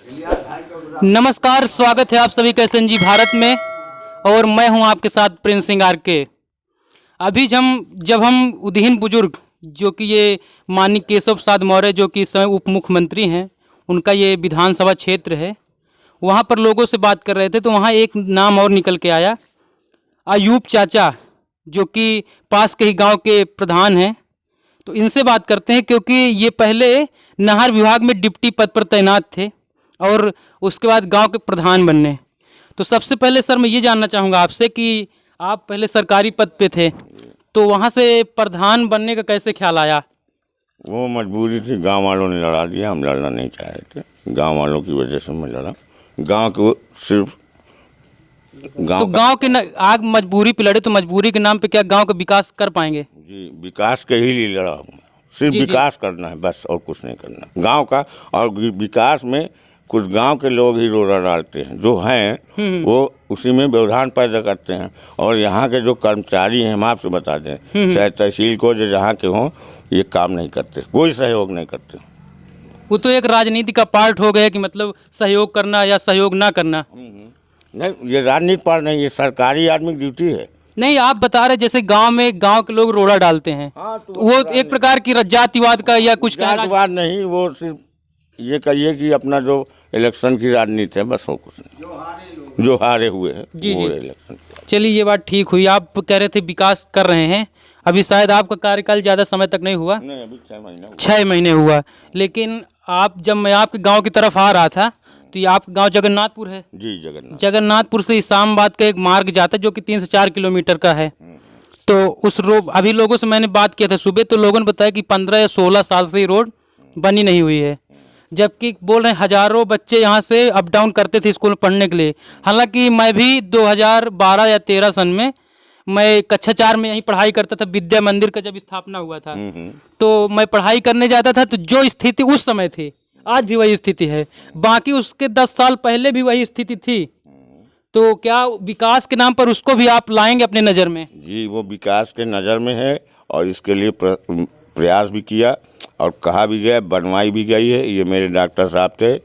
नमस्कार, स्वागत है आप सभी का SNG भारत में और मैं हूं आपके साथ प्रिंस सिंह RK। अभी जब हम उदयहीन बुजुर्ग जो कि ये माननीय केशव प्रसाद मौर्य जो कि इस समय उप मुख्यमंत्री हैं, उनका ये विधानसभा क्षेत्र है, वहाँ पर लोगों से बात कर रहे थे तो वहाँ एक नाम और निकल के आया, अयूब चाचा, जो कि पास के ही गांव के प्रधान हैं। तो इनसे बात करते हैं क्योंकि ये पहले नहर विभाग में डिप्टी पद पर तैनात थे और उसके बाद गांव के प्रधान बनने। तो सबसे पहले सर मैं ये जानना चाहूँगा आपसे कि आप पहले सरकारी पद पे थे, तो वहाँ से प्रधान बनने का कैसे ख्याल आया? वो मजबूरी थी, गांव वालों ने लड़ा दिया, हम लड़ना नहीं चाह रहे थे, गांव वालों की वजह से मैं लड़ा। गांव को सिर्फ तो गांव के आग मजबूरी पे लड़े, तो मजबूरी के नाम पे क्या गांव का विकास कर पाएंगे? जी, विकास के ही लिए लड़ा हूँ, सिर्फ विकास करना है बस, और कुछ नहीं करना गांव का। और विकास में कुछ गांव के लोग ही रोड़ा डालते हैं, जो हैं वो उसी में व्यवधान पैदा करते हैं। और यहाँ के जो कर्मचारी हैं, हम आपसे बता दें, चाहे तहसील को जो जहाँ के हों, ये काम नहीं करते, कोई सहयोग नहीं करते। वो तो एक राजनीति का पार्ट हो गया कि मतलब सहयोग करना या सहयोग ना करना। नहीं, ये राजनीति पर नहीं, ये सरकारी आदमी की ड्यूटी है। नहीं, आप बता रहे जैसे गांव के लोग रोड़ा डालते हैं। हाँ, तो वो एक प्रकार की जातिवाद का या कुछ जातिवाद नहीं, वो सिर्फ ये कहिए कि अपना जो इलेक्शन की राजनीति है बस, वो कुछ नहीं, जो हारे हुए हैं वो इलेक्शन। चलिए, ये बात ठीक हुई। आप कह रहे थे विकास कर रहे हैं, अभी शायद आपका कार्यकाल ज़्यादा समय तक नहीं हुआ। नहीं, अभी 6 महीने हुआ। लेकिन जब मैं आपके गांव की तरफ आ रहा था तो ये आपका गांव जगन्नाथपुर है। जी, जगन्नाथपुर से इस्लामाबाद का एक मार्ग जाता है जो कि 3 से 4 किलोमीटर का है। तो उस रोड अभी लोगों से मैंने बात किया था सुबह, तो लोगों ने बताया कि 15 या 16 साल से ये रोड बनी नहीं हुई है, जबकि बोल रहे हैं हज़ारों बच्चे यहाँ से अप डाउन करते थे स्कूल में पढ़ने के लिए। हालांकि मैं भी 2012 या 13 सन में मैं कक्षा 4 में यहीं पढ़ाई करता था, विद्या मंदिर का जब स्थापना हुआ था तो मैं पढ़ाई करने जाता था। तो जो स्थिति उस समय थी, आज भी वही स्थिति है, बाकी उसके 10 साल पहले भी वही स्थिति थी। तो क्या विकास के नाम पर उसको भी आप लाएंगे अपने नज़र में? जी, वो विकास के नज़र में है और इसके लिए प्रयास भी किया और कहा भी गया, बनवाई भी गई है। ये मेरे डॉक्टर साहब थे,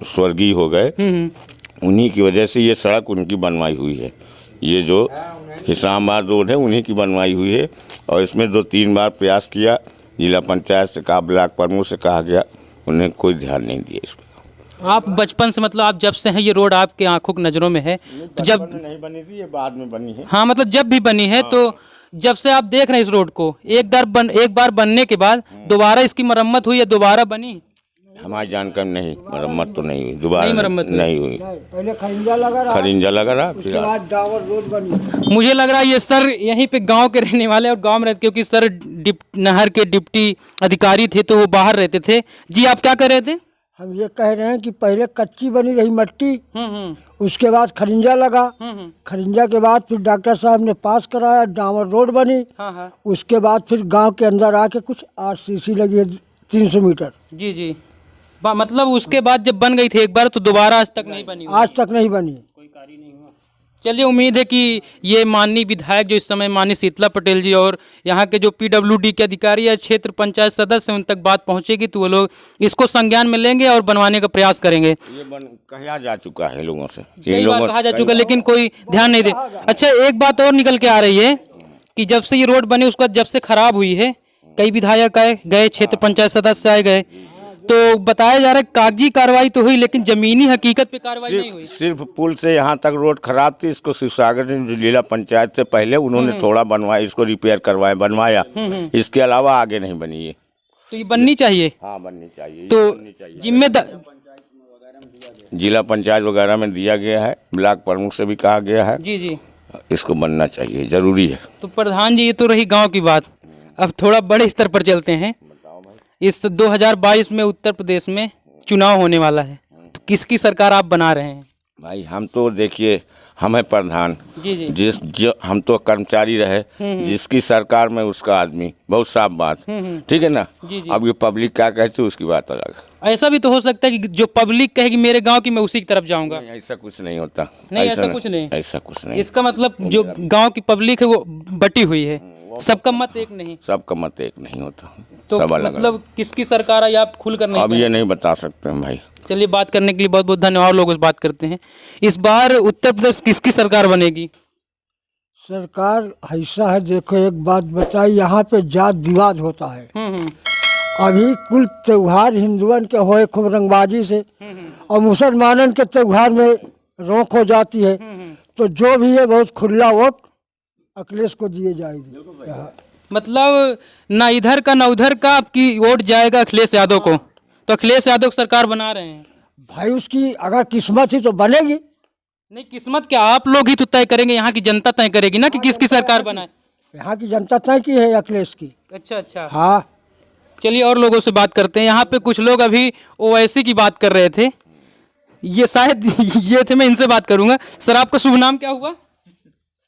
स्वर्गीय हो गए, उन्हीं की वजह से ये सड़क उनकी बनवाई हुई है। ये जो इस्लामाबाद रोड है उन्हीं की बनवाई हुई है। और इसमें 2-3 बार प्रयास किया, जिला पंचायत से कहा, ब्लॉक प्रमुख से कहा गया, उन्हें कोई ध्यान नहीं दिया इस पर। आप बचपन से, मतलब आप जब से हैं, ये रोड आपके आंखों की नज़रों में है? तो जब नहीं बनी थी, ये बाद में बनी है। हाँ, मतलब जब भी बनी है। तो जब से आप देख रहे हैं इस रोड को, एक बार बनने के बाद दोबारा इसकी मरम्मत हुई या दोबारा बनी? हमारी जानकारी नहीं, मरम्मत तो नहीं हुई, दोबारा मरम्मत नहीं हुई। पहले खरिंजा लगा रहा, फिर बाद डावर रोड बनी। मुझे लग रहा है ये सर यहीं पे गांव के रहने वाले और गांव में रहते, क्योंकि सर नहर के डिप्टी अधिकारी थे तो वो बाहर रहते थे। जी, आप क्या कह रहे थे? हम ये कह रहे हैं कि पहले कच्ची बनी रही मट्टी, उसके बाद खरिंजा लगा, खरिंजा के बाद फिर डॉक्टर साहब ने पास कराया, डामर रोड बनी। उसके बाद फिर गांव के अंदर आके कुछ RCC लगी है 300 मीटर। जी, मतलब उसके बाद जब बन गई थी एक बार तो दोबारा आज तक नहीं बनी? आज तक नहीं बनी, कोई कार्य नहीं हुआ। चलिए, उम्मीद है कि ये माननीय विधायक जो इस समय माननीय शीतला पटेल जी और यहाँ के जो PWD के अधिकारी या क्षेत्र पंचायत सदस्य हैं उन तक बात पहुँचेगी तो वो लोग इसको संज्ञान में लेंगे और बनवाने का प्रयास करेंगे। ये कहा जा चुका है लोगों से, कई बार कहा जा चुका है, लेकिन कोई ध्यान नहीं दे। अच्छा, एक बात और निकल के आ रही है कि जब से ये रोड बनी उसका जब से खराब हुई है, कई विधायक आए गए, क्षेत्र पंचायत सदस्य आए गए, तो बताया जा रहा है कागजी कार्रवाई तो हुई लेकिन जमीनी हकीकत पे कार्रवाई नहीं हुई। सिर्फ पुल से यहाँ तक रोड खराब थी, इसको शिवसागर जो जिला पंचायत से पहले उन्होंने थोड़ा बनवाया, इसको रिपेयर करवाया, बनवाया, इसके अलावा आगे नहीं बनी है। तो ये बननी चाहिए। हाँ, बननी चाहिए। तो जिम्मेदार जिला पंचायत वगैरह में दिया गया है, ब्लॉक प्रमुख से भी कहा गया है। जी, इसको बनना चाहिए, जरूरी है। तो प्रधान जी, ये तो रही गाँव की बात, अब थोड़ा बड़े स्तर पर चलते हैं। इस 2022 में उत्तर प्रदेश में चुनाव होने वाला है, तो किसकी सरकार आप बना रहे हैं? भाई, हम तो देखिए, हम है प्रधान, जो हम तो कर्मचारी रहे, जिसकी सरकार में उसका आदमी, बहुत साफ बात, ठीक है ना। अब ये पब्लिक क्या कहती है उसकी बात अलग। ऐसा भी तो हो सकता है कि जो पब्लिक कहेगी मेरे गांव की, मैं उसी की तरफ जाऊंगा। ऐसा कुछ नहीं होता। नहीं, ऐसा कुछ नहीं। ऐसा कुछ नहीं। इसका मतलब जो गांव की पब्लिक है वो बटी हुई है, सबका मत एक नहीं। सबका मत एक नहीं होता, तो सब अलग। मतलब किसकी सरकार है आप खुल कर नहीं? अब ये नहीं बता सकते हम भाई। चलिए, बात करने के लिए बहुत बहुत धन्यवाद। लोग इस बात करते हैं, इस बार उत्तर प्रदेश किसकी सरकार बनेगी? सरकार ऐसा है, देखो एक बात बताई, यहाँ पे जात विवाद होता है। अभी कुल त्योहार हिंदुओं के होए खूब रंगबाजी से, और मुसलमानों के त्योहार में रोक हो जाती है। तो जो भी है बहुत खुला वोट अखिलेश को दिए जाएगी। मतलब ना इधर का ना उधर का आपकी वोट जाएगा अखिलेश यादव को, तो अखिलेश यादव की सरकार बना रहे हैं। भाई उसकी अगर किस्मत ही तो बनेगी। नहीं, किस्मत क्या, आप लोग ही तो तय करेंगे, यहाँ की जनता तय करेगी ना कि किसकी सरकार बनाए। यहाँ की जनता तय की है अखिलेश की। अच्छा अच्छा, हाँ। चलिए और लोगों से बात करते हैं। यहाँ पे कुछ लोग अभी ओवैसी की बात कर रहे थे, ये शायद ये थे, मैं इनसे बात करूंगा। सर, आपका शुभ नाम क्या हुआ?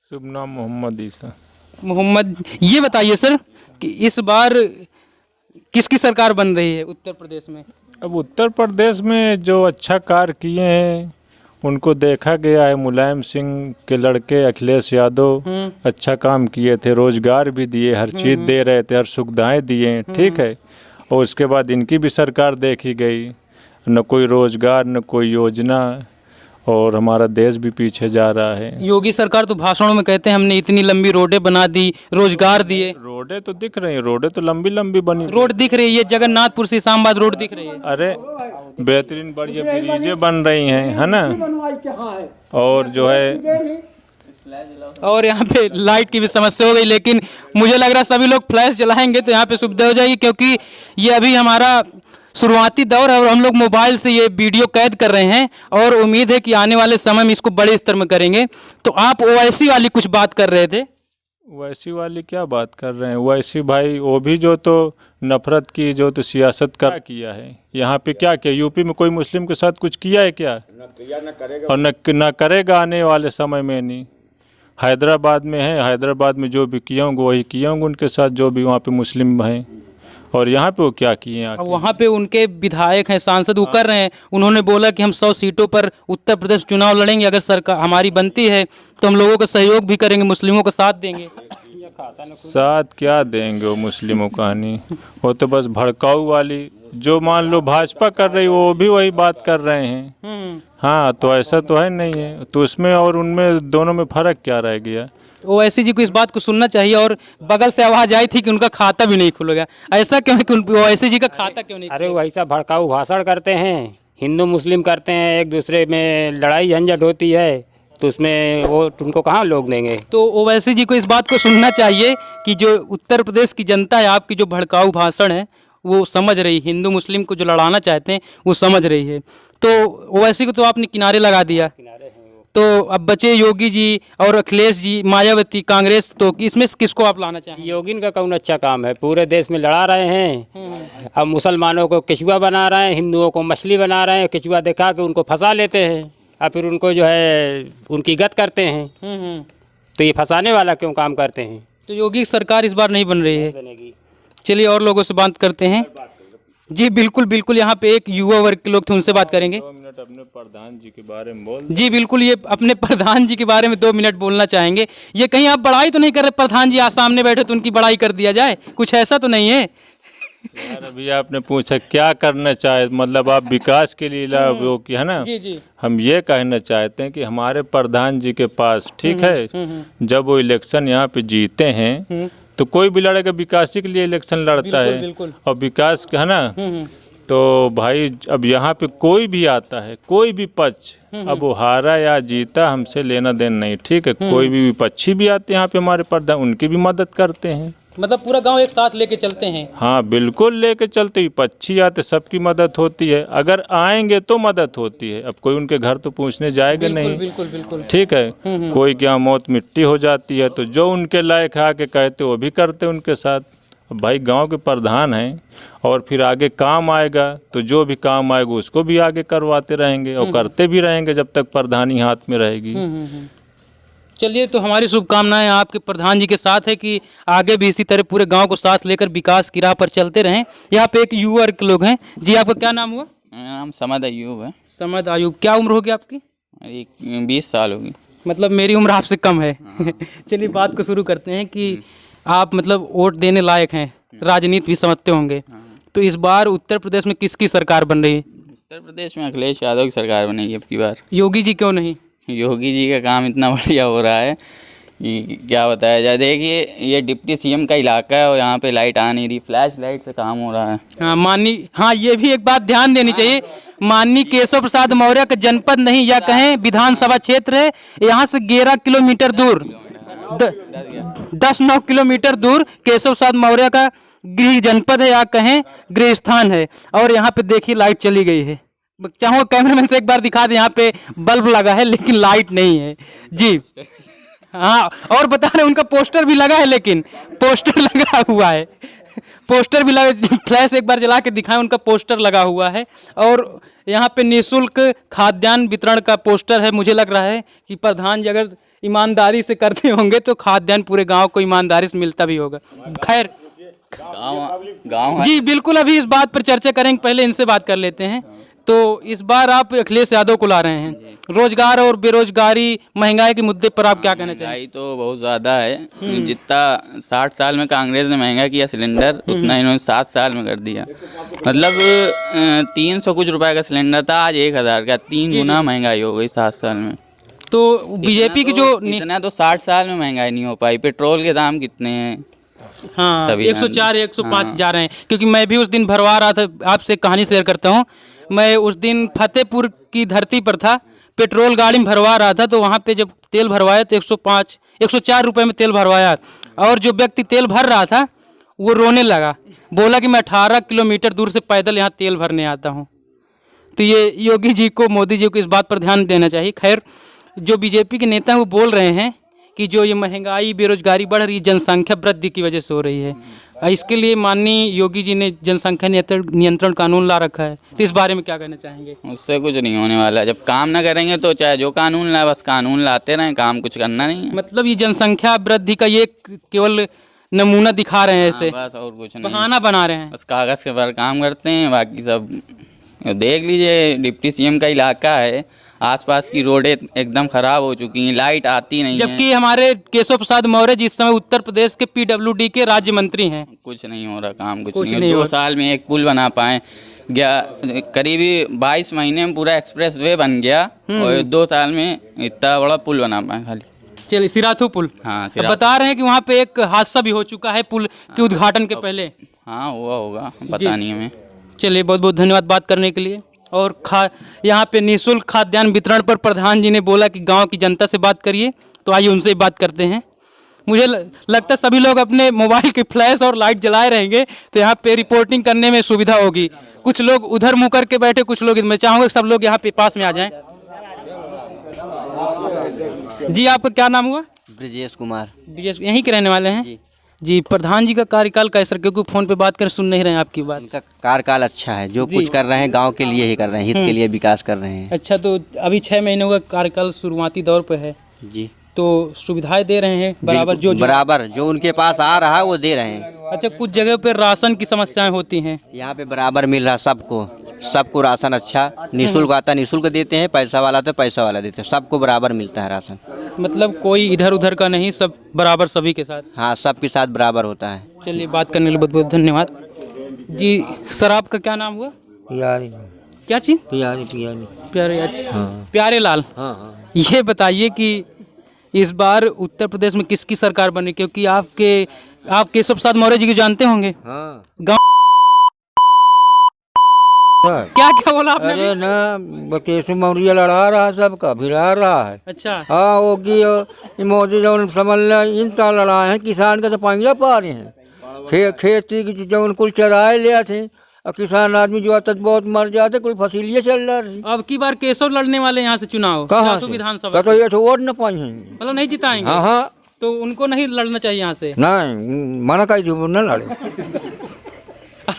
शुभ नाम मोहम्मद ईसा। मोहम्मद, ये बताइए सर कि इस बार किसकी सरकार बन रही है उत्तर प्रदेश में? अब उत्तर प्रदेश में जो अच्छा कार्य किए हैं उनको देखा गया है। मुलायम सिंह के लड़के अखिलेश यादव अच्छा काम किए थे, रोजगार भी दिए, हर चीज़ दे रहे थे, हर सुविधाएं दिए, ठीक है। और उसके बाद इनकी भी सरकार देखी गई, न कोई रोजगार न कोई योजना, और हमारा देश भी पीछे जा रहा है। योगी सरकार तो भाषणों में कहते हैं हमने इतनी लंबी रोडें बना दी, रोजगार दिए। रोडें तो दिख रही हैं, रोडें तो लंबी लंबी बनी। रोड दिख रही है, जगन्नाथपुर से इस्लामाबाद रोड दिख रही है। अरे बेहतरीन बढ़िया ब्रिजें बन रही हैं, है ना। और जो है, और यहाँ पे लाइट की भी समस्या हो गई, लेकिन मुझे लग रहा है सभी लोग फ्लैश जलाएंगे तो यहाँ पे सुविधा हो जाएगी, क्योंकि ये अभी हमारा शुरुआती दौर है और हम लोग मोबाइल से ये वीडियो कैद कर रहे हैं और उम्मीद है कि आने वाले समय में इसको बड़े स्तर में करेंगे। तो आप ओवैसी वाली कुछ बात कर रहे थे। वैसी वाली क्या बात कर रहे हैं? वैसी भाई वो भी जो तो नफरत की जो तो सियासत का किया है। यहाँ पे क्या किया? यूपी में कोई मुस्लिम के साथ कुछ किया है क्या? और न करेगा आने वाले समय में। नहीं, हैदराबाद में है, हैदराबाद में जो भी किए होंगे वही किए होंगे उनके साथ, जो भी वहाँ पे मुस्लिम हैं। और यहाँ पे वो क्या किए हैं? अब वहाँ पे उनके विधायक हैं, सांसद, वो कर रहे हैं। उन्होंने बोला कि हम 100 सीटों पर उत्तर प्रदेश चुनाव लड़ेंगे, अगर सरकार हमारी बनती है तो हम लोगों का सहयोग भी करेंगे, मुस्लिमों का साथ देंगे। साथ क्या देंगे वो मुस्लिमों का? नहीं, वो तो बस भड़काऊ वाली, जो मान लो भाजपा कर रही वो भी वही बात कर रहे हैं। हाँ, तो ऐसा तो है नहीं है, तो उसमें और उनमें दोनों में फ़र्क क्या रह गया? ओवैसी जी को इस बात को सुनना चाहिए। और बगल से आवाज आई थी कि उनका खाता भी नहीं खुलेगा, ऐसा क्यों है कि ओवैसी जी का खाता क्यों नहीं? अरे वो ऐसा भड़काऊ भाषण करते हैं, हिंदू मुस्लिम करते हैं, एक दूसरे में लड़ाई झंझट होती है, तो उसमें वो उनको कहाँ लोग देंगे? तो ओवैसी जी को इस बात को सुनना चाहिए कि जो उत्तर प्रदेश की जनता है, आपकी जो भड़काऊ भाषण है वो समझ रही, हिंदू मुस्लिम को जो लड़ाना चाहते हैं वो समझ रही है। तो ओवैसी को तो आपने किनारे लगा दिया, तो अब बचे योगी जी और अखिलेश जी, मायावती, कांग्रेस, तो इसमें किसको आप लाना चाहेंगे? योगी का कौन अच्छा काम है? पूरे देश में लड़ा रहे हैं। अब मुसलमानों को केचुआ बना रहे हैं, हिंदुओं को मछली बना रहे हैं, केचुआ दिखा के उनको फंसा लेते हैं और फिर उनको जो है उनकी गत करते हैं। तो ये फंसाने वाला क्यों काम करते हैं? तो योगी की सरकार इस बार नहीं बन रही है। बनेगी। चलिए और लोगों से बात करते हैं। जी बिल्कुल बिल्कुल, यहाँ पे एक युवा वर्ग के लोग थे, उनसे बात करेंगे। 2 मिनट अपने प्रधान जी के बारे में बोल। जी बिल्कुल, ये अपने प्रधान जी के बारे में 2 मिनट बोलना चाहेंगे। ये कहीं आप बड़ाई तो नहीं कर रहे? प्रधान जी आज सामने बैठे तो उनकी बड़ाई कर दिया जाए, कुछ ऐसा तो नहीं है? यार अभी आपने पूछा क्या करना चाहे, मतलब आप विकास के लिए वो की है ना। जी जी। हम ये कहना चाहते हैं कि हमारे प्रधान जी के पास, ठीक है, जब वो इलेक्शन यहाँ पे जीते हैं तो कोई भी लड़ेगा, विकास के लिए इलेक्शन लड़ता है। बिल्कुल। और विकास है ना, तो भाई अब यहाँ पे कोई भी आता है, कोई भी पक्ष, अब वो हारा या जीता हमसे लेना देना नहीं, ठीक है। कोई भी विपक्षी भी आते हैं यहाँ पे हमारे प्रधान, उनकी भी मदद करते हैं। मतलब पूरा गांव एक साथ लेके चलते हैं? हाँ बिल्कुल लेके चलते, विपक्षी आते, सबकी मदद होती है। अगर आएंगे तो मदद होती है। अब कोई उनके घर तो पूछने जाएगा नहीं, बिल्कुल बिल्कुल। ठीक है। कोई क्या मौत मिट्टी हो जाती है, तो जो उनके लायक आके कहते वो भी करते उनके साथ। अब भाई गांव के प्रधान हैं, और फिर आगे काम आएगा तो जो भी काम आएगा उसको भी आगे करवाते रहेंगे और करते भी रहेंगे जब तक प्रधानी हाथ में रहेगी। चलिए, तो हमारी शुभकामनाएं आपके प्रधान जी के साथ है कि आगे भी इसी तरह पूरे गांव को साथ लेकर विकास की राह पर चलते रहें। यहाँ पे एक युवा वर्ग के लोग हैं। जी, आपका क्या नाम हुआ? मेरा नाम समद अयूब है। समद अयूब, क्या उम्र होगी आपकी? 20 साल होगी। मतलब मेरी उम्र आपसे कम है। चलिए बात को शुरू करते हैं कि आप मतलब वोट देने लायक हैं, राजनीति भी समझते होंगे, तो इस बार उत्तर प्रदेश में किसकी सरकार बन रही है? उत्तर उत्तर प्रदेश में अखिलेश यादव की सरकार बनेगी अब की बार। योगी जी क्यों नहीं? योगी जी का काम इतना बढ़िया हो रहा है कि क्या बताया जाए। देखिए ये डिप्टी सीएम का इलाका है और यहाँ पे लाइट आ नहीं रही, फ्लैश लाइट से काम हो रहा है। हाँ, ये भी एक बात ध्यान देनी चाहिए। माननीय केशव प्रसाद मौर्य का जनपद नहीं या कहें विधानसभा क्षेत्र है, यहाँ से 11 किलोमीटर दूर 10-9 किलोमीटर दूर केशव प्रसाद मौर्य का गृह जनपद है या कहें गृह स्थान है, और यहाँ पे देखिए लाइट चली गई है। चाहूँगा कैमरामैन से एक बार दिखा दें, यहाँ पे बल्ब लगा है लेकिन लाइट नहीं है जी। हाँ, और बता रहे उनका पोस्टर भी लगा है, लेकिन पोस्टर लगा हुआ है, पोस्टर भी लगा, फ्लैश एक बार जला के दिखाएं, उनका पोस्टर लगा हुआ है। और यहाँ पे निःशुल्क खाद्यान्न वितरण का पोस्टर है। मुझे लग रहा है कि प्रधान जी अगर ईमानदारी से करते होंगे तो खाद्यान्न पूरे गांव को ईमानदारी से मिलता भी होगा। खैर, गाँव जी बिल्कुल, अभी इस बात पर चर्चा करेंगे, पहले इनसे बात कर लेते हैं। तो इस बार आप अखिलेश यादव को ला रहे हैं, रोजगार और बेरोजगारी महंगाई के मुद्दे पर आप क्या कहना चाहेंगे? महंगाई तो बहुत ज़्यादा है। जितना 60 साल में कांग्रेस ने महंगा किया सिलेंडर, उतना इन्होंने 7 साल में कर दिया। मतलब 300 कुछ रुपए का सिलेंडर था, आज 1000 का, 3 गुना महंगाई हो गई 7 साल में। तो बीजेपी की जो इतना तो 60 साल में महंगाई नहीं हो पाई। पेट्रोल के दाम कितने हैं? हाँ, सभी 104 105 जा रहे हैं। क्योंकि मैं भी उस दिन भरवा रहा था, आपसे कहानी शेयर करता हूँ। मैं उस दिन फतेहपुर की धरती पर था, पेट्रोल गाड़ी में भरवा रहा था, तो वहाँ पे जब तेल भरवाया तो 105 104 रुपये में तेल भरवाया, और जो व्यक्ति तेल भर रहा था वो रोने लगा, बोला कि मैं 18 किलोमीटर दूर से पैदल यहाँ तेल भरने आता हूँ। तो ये योगी जी को, मोदी जी को इस बात पर ध्यान देना चाहिए। खैर, जो बीजेपी के नेता हैं वो बोल रहे हैं कि जो ये महंगाई बेरोजगारी बढ़ रही है जनसंख्या वृद्धि की वजह से हो रही है, इसके लिए माननीय योगी जी ने जनसंख्या नियंत्रण कानून ला रखा है। तो इस बारे में क्या कहना चाहेंगे? उससे कुछ नहीं होने वाला है। जब काम ना करेंगे तो चाहे जो कानून लाए, बस कानून लाते रहें, काम कुछ करना नहीं है। मतलब ये जनसंख्या वृद्धि का ये केवल नमूना दिखा रहे हैं, ऐसे बस और कुछ नहीं, बहाना बना रहे हैं। बस कागज़ के पर काम करते हैं, बाकी सब देख लीजिए। डिप्टी सीएम का इलाका है, आसपास की रोडें एकदम खराब हो चुकी हैं, लाइट आती नहीं है। जबकि हमारे केशव प्रसाद मौर्य जिस समय उत्तर प्रदेश के पीडब्ल्यूडी के राज्य मंत्री हैं। कुछ नहीं हो रहा, काम कुछ नहीं हो। 2 साल में एक पुल बना पाए, करीबी 22 महीने में पूरा एक्सप्रेस वे बन गया, और 2 साल में इतना बड़ा पुल बना पाए खाली। चलिए, सिराथू पुल। हाँ, अब बता रहे हैं कि वहाँ पे एक हादसा भी हो चुका है पुल के उद्घाटन के पहले। हाँ, हुआ होगा, पता नहीं हमें। चलिए, बहुत बहुत धन्यवाद बात करने के लिए। और यहाँ पे निःशुल्क खाद्यान्न वितरण पर प्रधान जी ने बोला कि गांव की जनता से बात करिए, तो आइए उनसे बात करते हैं। मुझे लगता है सभी लोग अपने मोबाइल के फ्लैश और लाइट जलाए रहेंगे, तो यहाँ पे रिपोर्टिंग करने में सुविधा होगी। कुछ लोग उधर मुँह करके बैठे, कुछ लोग, मैं चाहूँगा सब लोग यहाँ पे पास में आ जाएँ। जी, आपका क्या नाम हुआ? ब्रजेश कुमार। ब्रजेश, यहीं के रहने वाले हैं जी। प्रधान जी का कार्यकाल कैसा, क्योंकि फ़ोन पे बात कर सुन नहीं रहे हैं आपकी बात। उनका कार्यकाल अच्छा है, जो कुछ कर रहे हैं गांव के लिए ही कर रहे हैं, हित के लिए विकास कर रहे हैं। अच्छा, तो अभी 6 महीने का कार्यकाल शुरुआती दौर पे है जी, तो सुविधाएं दे रहे हैं बराबर, जो बराबर जो उनके पास आ रहा है वो दे रहे हैं। अच्छा, कुछ जगह पे राशन की समस्याएं होती हैं। यहाँ पे बराबर मिल रहा सबको राशन अच्छा, निःशुल्क आता निःशुल्क देते हैं, पैसा वाला तो पैसा वाला देते हैं, सबको बराबर मिलता है राशन। मतलब कोई इधर उधर का नहीं, सब बराबर सभी के साथ। हाँ, सबके साथ बराबर होता है। चलिए, बात करने के लिए बहुत बहुत धन्यवाद जी। सर, आपका क्या नाम हुआ? प्यारे क्या चीज? प्यारे। अच्छा, प्यारे लाल। ये बताइए कि इस बार उत्तर प्रदेश में किसकी सरकार बनी, क्योंकि आप केशव प्रसाद मौर्य जी को जानते होंगे। गाँव क्या क्या बोला आपने? अरे ना, केशव मौर्य लड़ा रहा है, सबका भिड़ा रहा है। अच्छा, हाँ, वो मोदी जो समझ लें इन साल लड़ा है, किसान का तो पाइला पा रहे हैं। खेती की जो कुल चराए ले थे, और किसान आदमी जो आता बहुत मर जाते, कुल फसीलिए चल रहा है। अब की बार केशव लड़ने वाले यहाँ से चुनाव, कहाँ से? विधानसभा तो ये तो वोट न पाएंगे, मतलब नहीं जिताएंगे। हाँ हाँ, तो उनको नहीं लड़ना चाहिए यहाँ से। नहीं मना कही न लड़े।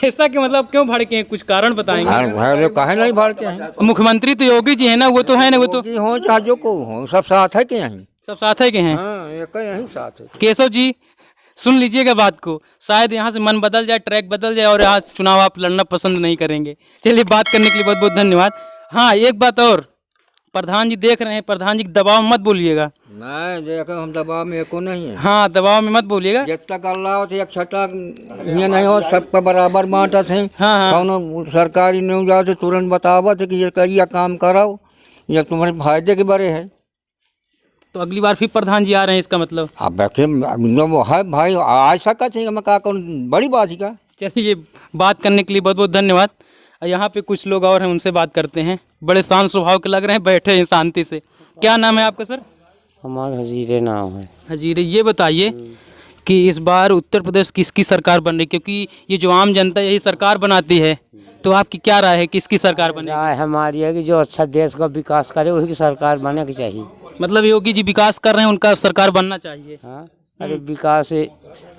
ऐसा कि मतलब क्यों भड़के हैं, कुछ कारण बताएंगे? काहे नहीं भड़के हैं? मुख्यमंत्री तो योगी जी है ना, वो तो है ना, वो तो हो चाहे जो को हो, सब साथ है के यहीं। सब साथ है के हैं। हाँ, एक यहीं साथ है। केशव जी, सुन लीजिएगा बात को, शायद यहाँ से मन बदल जाए, ट्रैक बदल जाए, और आज चुनाव आप लड़ना पसंद नहीं करेंगे। चलिए, बात करने के लिए बहुत बहुत धन्यवाद। हाँ, एक बात और, प्रधान जी देख रहे हैं, प्रधान जी दबाव में मत बोलिएगा। नहीं देखो हम दबाव में एको नहीं है। हाँ, दबाव में मत बोलिएगा। जब तक अल्लाह से एक छटा ये नहीं हो सबका बराबर बांटत है। हाँ। कौनो सरकारी न्यूज आए तो तुरंत बतावत है कि ये कहिए काम कराओ, ये तुम्हारे फायदे के बारे है। तो अगली बार फिर प्रधान जी आ रहे हैं, इसका मतलब। अब देखिए वो है भाई आज सकत है, मैं कहा कौन बड़ी बात है का। चलिए, बात करने के लिए बहुत बहुत धन्यवाद। यहाँ पे कुछ लोग और हैं, उनसे बात करते हैं। बड़े शांत स्वभाव के लग रहे हैं, बैठे हैं शांति से। क्या नाम है आपका सर? हमारा हजीरे नाम है। हजीरे, ये बताइए कि इस बार उत्तर प्रदेश किसकी सरकार बन रही, क्योंकि ये जो आम जनता यही सरकार बनाती है, तो आपकी क्या राय है, किसकी सरकार बने? राय हमारी है कि जो अच्छा देश का विकास करे वही की सरकार बनने की चाहिए। मतलब योगी जी विकास कर रहे हैं, उनका सरकार बनना चाहिए। हाँ, अरे विकास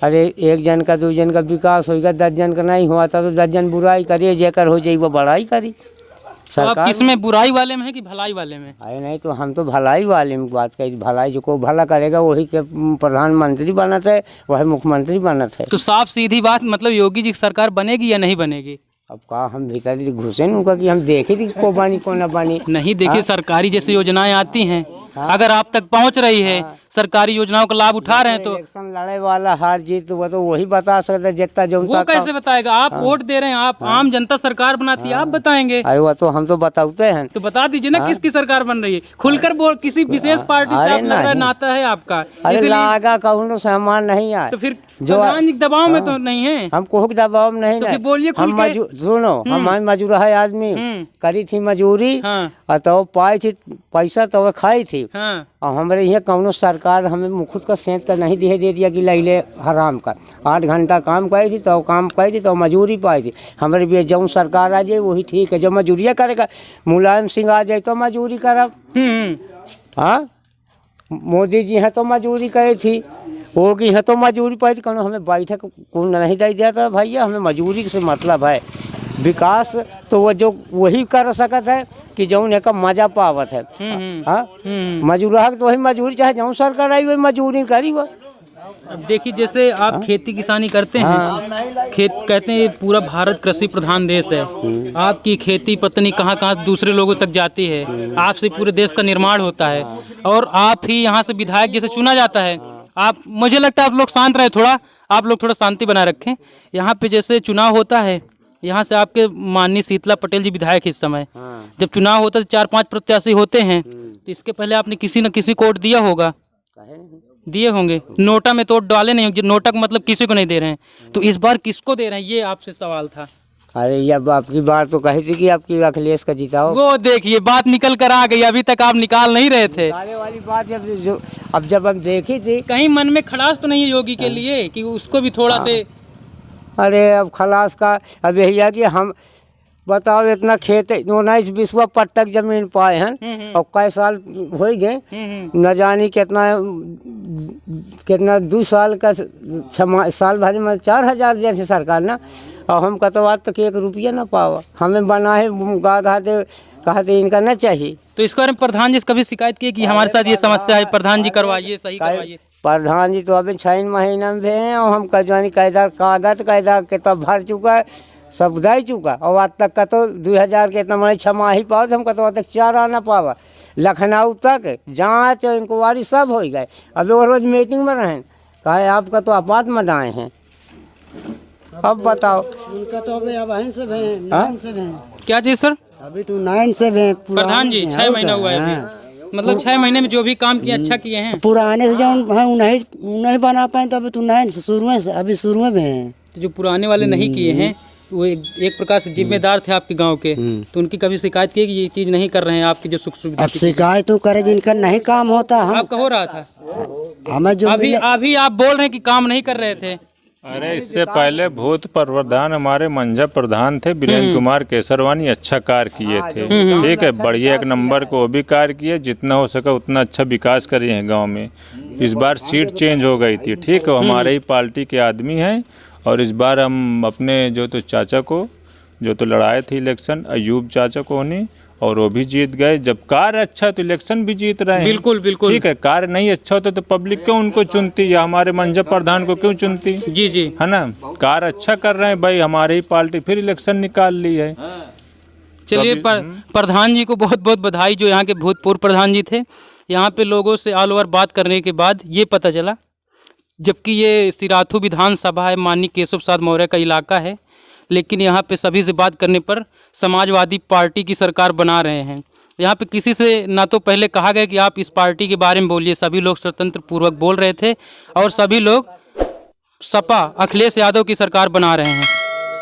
अरे एक जन का 2 जन का विकास होगा, 10 जन का नहीं हुआ था तो 10 जन बुराई करिए, जेकर हो जाए वो बड़ाई करी। तो आप किसमें, बुराई वाले में है कि भलाई वाले में? अरे नहीं, तो हम तो भलाई वाले में बात करी। भलाई जो को भला करेगा वही के प्रधानमंत्री बनत है, वही मुख्यमंत्री बनत है। तो साफ सीधी बात, मतलब योगी जी की सरकार बनेगी या नहीं बनेगी? अब कहा हम भीतर घुसे न उनका कि हम देखे थी को बानी को न बानी। नहीं देखिए, सरकारी जैसे योजनाएं आती हैं, अगर आप तक पहुंच रही है, सरकारी योजनाओं का लाभ उठा रहे हैं, तो इलेक्शन लड़े वाला हार जीत वो तो वही बता सकता है जितना जो। वो कैसे बताएगा? आप वोट दे रहे हैं, आप आम जनता सरकार बनाती है, आप बताएंगे। अरे वो तो हम तो बताते हैं। तो बता दीजिए ना किसकी सरकार बन रही है, खुलकर बोल। किसी विशेष पार्टी से आप लग रहा है नाता है आपका, अरे लागा कहूँ सामान नहीं आए तो फिर प्रधान जी दबाव में तो नहीं है। हम कोई दबाव में नहीं, तो फिर बोलिए खुल के। सुनो, हमारी मजूर है आदमी करी थी मजूरी, तो पाई थी पैसा तो खाई थी। और हमारे यहाँ कौनो सरकार हमें खुद का सेंध का नहीं दे दिया कि लैले हराम का। 8 घंटा काम पाई थी तो काम पाई थी तो मजूरी पाई थी। हमारे भी जो सरकार आ जाए वही ठीक है, जो मजूरिया करेगा। मुलायम सिंह आ जाए तो मजूरी करब। हाँ, मोदी जी हैं तो मजूरी करे थी, वो की है तो मजूरी पाई थी। कौन हमें बैठक को नहीं दे दिया था भैया, हमें मजूरी से मतलब है। विकास तो वो जो वही कर सकत है कि जौन का मजा पावत है। हाँ, मजूरा तो वही मजूरी चाहे जौन सरकार आई वही मजूरी करी वो। अब देखिए, जैसे आप खेती किसानी करते हैं, खेत कहते हैं पूरा भारत कृषि प्रधान देश है। आपकी खेती पत्नी कहाँ कहाँ दूसरे लोगों तक जाती है, आपसे पूरे देश का निर्माण होता है, और आप ही यहाँ से विधायक जैसे चुना जाता है। आप, मुझे लगता है आप लोग शांत रहे थोड़ा, आप लोग थोड़ा शांति बनाए रखें। यहाँ पे जैसे चुनाव होता है, यहाँ से आपके माननीय शीतला पटेल जी विधायक इस समय, जब चुनाव होता है 4-5 प्रत्याशी होते हैं, तो इसके पहले आपने किसी न किसी को वोट दिया होगा, दिए होंगे। नोटा में तो वोट डाले नहीं होंगे, नोटा का मतलब किसी को नहीं दे रहे हैं। तो इस बार किसको दे रहे हैं, ये आपसे सवाल था। अरे ये अब आपकी बात तो कही थी कि आपकी अखिलेश का जिताओ। वो देखिए बात निकल कर आ गई, अभी तक आप निकाल नहीं रहे थे। निकाले वाली बात जब हम देखी थी, कहीं मन में खड़ास तो नहीं है योगी के लिए कि उसको भी थोड़ा से? अरे अब खलास का अब यही है कि हम बताओ, इतना खेत 19-20 पट्टक जमीन पाए हैं और कई साल हो गए, न जानी कितना 2 साल का साल भर में 4,000 जैसे सरकार ना, और हम कतवाद तक 1 रुपया ना पावा। हमें बनाए कहते इनका न चाहिए। तो इसके बारे में प्रधान जी से कभी शिकायत की कि हमारे साथ ये समस्या है, प्रधान जी करवाइए, सही करवाइए? प्रधान जी तो अभी 6 महीना में भी हैं, और हम कजवानी कायदा किताब भर चुका है, सब दे चुका, और आज तक का तो 2000 के इतना मैंने 6 माह ही पाओ, हम कतो तक 4 आना पावा। लखनऊ तक जांच इंक्वायरी सब हो गए। अभी वो रोज मीटिंग में रहें, कहे आपका तो आपात में आए हैं। अब बताओ, उनका तो अभी अब 9 से क्या चीज सर? अभी तो 9 से प्रधान जी 6 महीना हुआ है अभी, मतलब 6 महीने में जो भी काम किया अच्छा किए हैं। पुराने से जो है नहीं बना पाए, तो अभी तो 9 से शुरू में हैं। तो जो पुराने वाले नहीं किए हैं वो एक प्रकार से जिम्मेदार थे आपके गांव के, तो उनकी कभी शिकायत की कि ये चीज़ नहीं कर रहे हैं आपकी जो सुख सुविधा? अब शिकायत तो करे जिनका नहीं काम होता। हम आपका हो रहा था, हमें जो अभी आप बोल रहे हैं कि काम नहीं कर रहे थे। अरे इससे पहले भूत प्रधान हमारे मंझा प्रधान थे वीरेंद्र कुमार केसरवानी, अच्छा कार्य किए थे। ठीक है, बढ़िया 1 नंबर को भी कार्य किए, जितना हो सका उतना अच्छा विकास करे हैं गांव में। इस बार सीट चेंज हो गई थी, ठीक है, हमारे ही पार्टी के आदमी हैं, और इस बार हम अपने जो तो चाचा को जो तो लड़ाए थे इलेक्शन, अयूब चाचा को नहीं, और वो भी जीत गए। जब कार्य अच्छा तो इलेक्शन भी जीत रहे हैं। बिल्कुल बिल्कुल, ठीक है, कार्य नहीं अच्छा होता तो पब्लिक क्यों उनको चुनती, या हमारे मंझा प्रधान को क्यों चुनती? जी जी, है ना, कार्य अच्छा कर रहे हैं भाई, हमारी ही पार्टी फिर इलेक्शन निकाल ली है। चलिए प्रधान जी को बहुत बहुत बधाई, जो यहाँ के भूतपूर्व प्रधान जी थे। यहाँ पे लोगों से ऑल ओवर बात करने के बाद ये पता चला, जबकि ये सिराथू विधानसभा है, माननीय केशव प्रसाद मौर्य का इलाका है, लेकिन यहाँ पे सभी से बात करने पर समाजवादी पार्टी की सरकार बना रहे हैं। यहाँ पे किसी से ना तो पहले कहा गया कि आप इस पार्टी के बारे में बोलिए, सभी लोग स्वतंत्र पूर्वक बोल रहे थे और सभी लोग सपा अखिलेश यादव की सरकार बना रहे हैं।